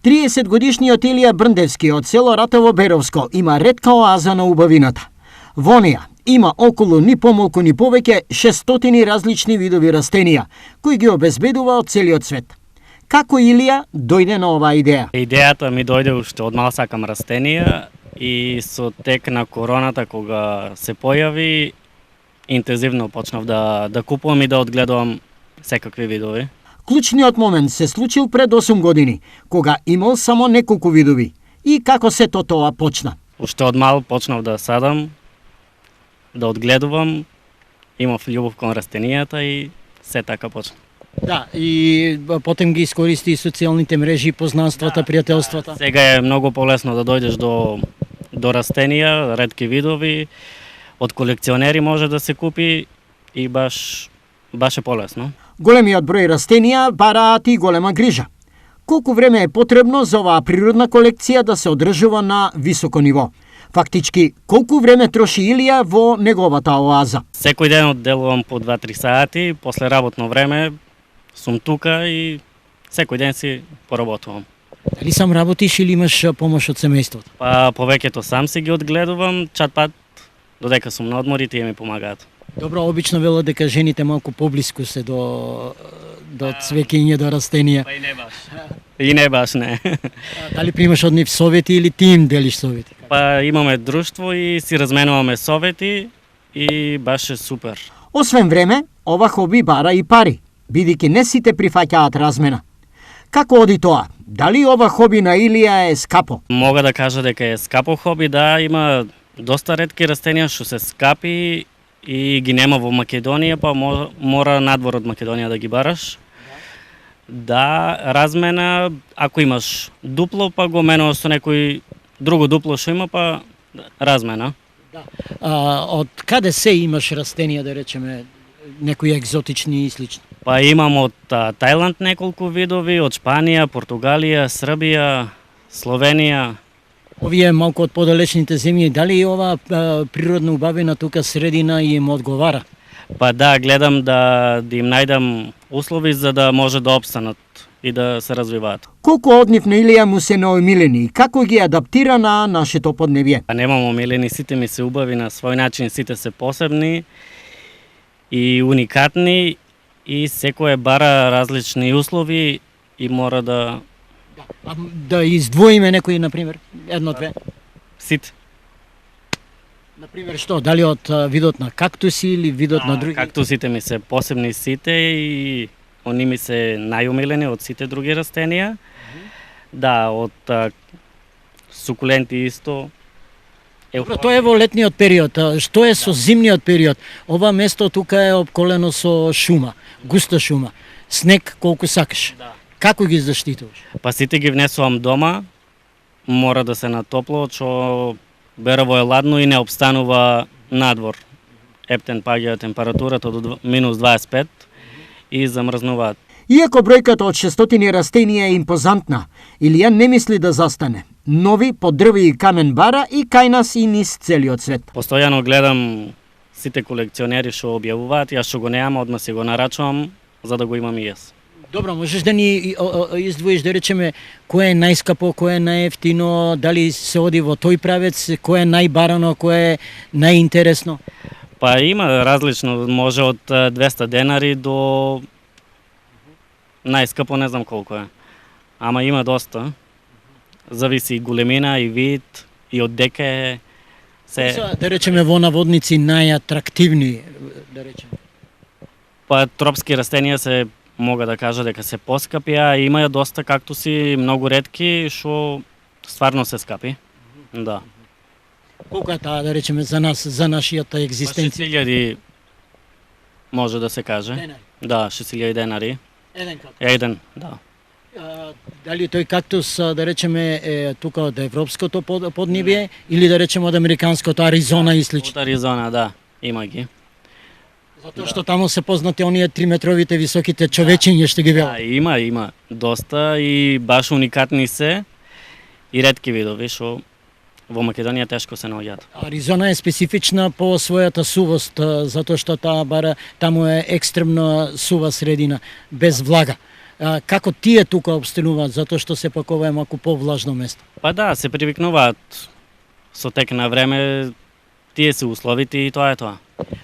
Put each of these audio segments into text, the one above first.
30 годишниот Илија Брндевски од село Ратово Беровско има ретка оаза на убавината. Во неја има околу ни помалку ни повеќе 600 различни видови растенија, кои ги обезбедува од целиот свет. Како Илија дојде на оваа идеја? Идејата ми дојде уште од мал сакам растенија и со тек на короната кога се појави, интензивно почнав да купувам и да одгледувам секакви видови. Клучниот момент се случил пред 8 години, кога имал само неколку видови. И како сето тоа почна? Уште од мал почнав да садам, да одгледувам, имав љубов кон растенијата и се така почна. Да, и потем ги искористи и социјалните мрежи, познанствата, пријателствата. Сега е многу полесно да дојдеш до растенија, ретки видови, од колекционери може да се купи и баш е полесно. Големиот број растенија бараат и голема грижа. Колку време е потребно за оваа природна колекција да се одржува на високо ниво? Фактички, колку време троши Илија во неговата оаза? Секој ден одделувам по 2-3 сати, после работно време сум тука и секој ден си поработувам. Дали сам работиш или имаш помош од семејството? Па повеќето сам си ги одгледувам, чат-пат додека сум на одмор и тие ми помагаат. Добро, обично велат дека жените малку поблиску се до цвеќење, до растенија. Па и не баш. И не баш, не. Дали примаш од нив совети или ти им делиш совети? Па имаме друштво и си разменуваме совети и баш е супер. Освен време, ова хоби бара и пари, бидејќи не сите прифаќаат размена. Како оди тоа? Дали ова хоби на Илија е скапо? Мога да кажа дека е скапо хоби, да, има доста ретки растенија што се скапи и ги нема во Македонија, па мора надвор од Македонија да ги бараш. Да, размена, ако имаш дупло, па го менуваш со некој друго дупло што има, па размена. Да. Од каде се имаш растенија, да речеме, некои екзотични и слични? Па имам од Тајланд неколку видови, од Шпанија, Португалија, Србија, Словенија. Овие малку од подалечните земји, дали ова природно убавена тука средина им одговара? Па да, гледам да им најдам услови за да може да опстанат и да се развиваат. Колку од нив на Илија му се наомилени и како ги адаптира на нашето поднебје? Па немам омилени, сите ми се убави на свој начин, сите се посебни и уникатни и секој бара различни услови и мора да... Да издвоиме некои, например, едно-две? Сите. Например, што? Дали од видот на кактуси или видот на други? Кактусите ми се посебни сите и они ми се најумилени од сите други растенија. Да, од сукуленти исто. Добро, тоа е во летниот период. Што е со зимниот период? Ова место тука е обколено со шума, густа шума. Снег колку сакаш. Да. Како ги заштитуваш? Па сите ги внесувам дома, мора да се на топло, што берово е ладно и не обстанува надвор. Ептен паѓа температурата до минус 25 и замрзнуваат. Иако бројката од 600 растенија е импозантна, Илија не мисли да застане. Нови под дрви и камен бара и кај нас и низ целиот свет. Постојано гледам сите колекционери што објавуваат, јас што го немам, одма си го нарачувам за да го имам и јас. Добро, можеш да ни издвоиш, да речеме, кој е најскапо, кој е најефтино, дали се оди во тој правец, кој е најбарано, кој е најинтересно? Па има различно, може од 200 денари до најскапо не знам колку е. Ама има доста. Зависи и големина, и вид, и од дека е. Да речеме во наводници најатрактивни, да речеме. Па тропски растенија се мога да кажа дека се поскапи, а има доста кактуси, многу ретки, што стварно се скапи. Да. Колку е таа, да речеме, за нас, за нашијата екзистенција? 6000 може да се каже. Денари? Да, 6000 денари. Еден кактус? Еден, да. Дали тој кактус, да речеме, е тука од европското поднебје или да речеме од американското, Аризона и слично? Од Аризона, да, има ги. Затоа што таму се познати оние 3-метровите високите човечиња што ги велат. Да, има доста и баш уникатни се и ретки видови што во Македонија тешко се наоѓаат. Аризона е специфична по својата сувост, затоа што таму е екстремно сува средина, без влага. Како тие тука обстануваат, затоа што сепак ова е малку повлажно место? Па да, се привикнуваат со тек на време, тие се условите и тоа е тоа.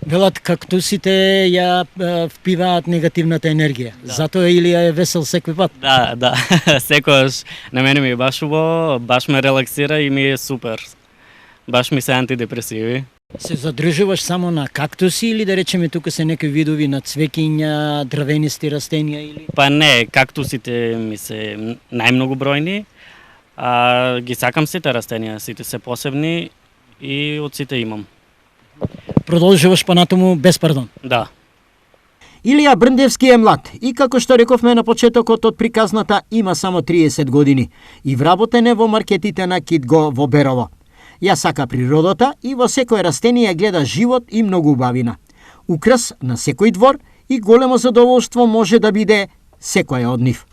Велат кактусите ја впиваат негативната енергија. Затоа Илија е весел секој пат. Да, секогаш на мене ми е баш убаво, баш ме релаксира и ми е супер. Баш ми се антидепресиви. Се задржуваш само на кактуси или да речеме тука се некои видови на цвеќиња, дрвенисти растенија или? Па не, кактусите ми се најмногу бројни, а ги сакам сите растенија, сите се посебни и од сите имам. Продолжуваш понатаму без пардон. Да. Илија Брндевски е млад и како што рековме на почетокот од приказната има само 30 години и вработен е во маркетите на Китго во Берово. Ја сака природата и во секој растение гледа живот и многу убавина. Украс на секој двор и големо задоволство може да биде секоја од нив.